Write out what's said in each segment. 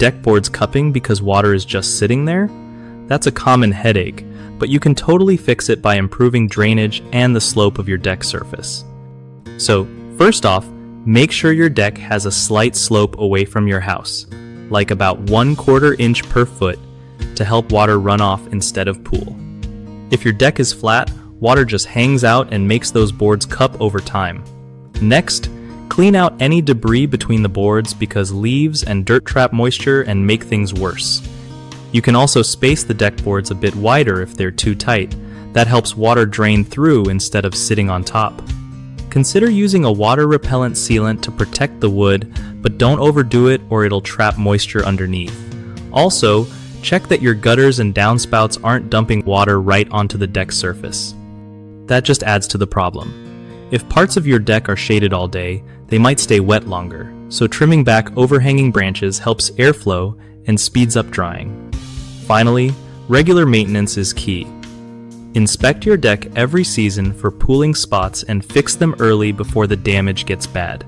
deck boards cupping because water is just sitting there? That's a common headache, but you can totally fix it by improving drainage and the slope of your deck surface. So, first off, make sure your deck has a slight slope away from your house, like about 1/4 inch per foot, to help water run off instead of pool. If your deck is flat, water just hangs out and makes those boards cup over time. Next, clean out any debris between the boards because leaves and dirt trap moisture and make things worse. You can also space the deck boards a bit wider if they're too tight. That helps water drain through instead of sitting on top. Consider using a water-repellent sealant to protect the wood, but don't overdo it or it'll trap moisture underneath. Also, check that your gutters and downspouts aren't dumping water right onto the deck surface. That just adds to the problem. If parts of your deck are shaded all day, they might stay wet longer, so trimming back overhanging branches helps airflow and speeds up drying. Finally, regular maintenance is key. Inspect your deck every season for pooling spots and fix them early before the damage gets bad.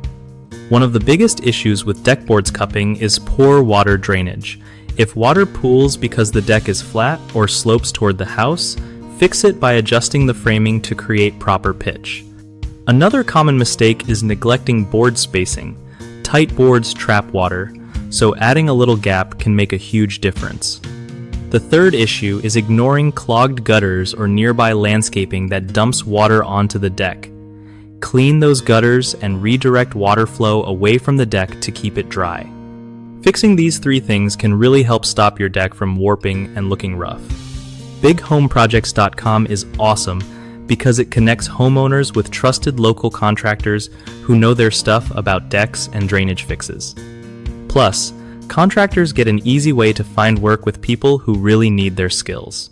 One of the biggest issues with deck boards cupping is poor water drainage. If water pools because the deck is flat or slopes toward the house, fix it by adjusting the framing to create proper pitch. Another common mistake is neglecting board spacing. Tight boards trap water, so adding a little gap can make a huge difference. The third issue is ignoring clogged gutters or nearby landscaping that dumps water onto the deck. Clean those gutters and redirect water flow away from the deck to keep it dry. Fixing these three things can really help stop your deck from warping and looking rough. BigHomeProjects.com is awesome because it connects homeowners with trusted local contractors who know their stuff about decks and drainage fixes. Plus, contractors get an easy way to find work with people who really need their skills.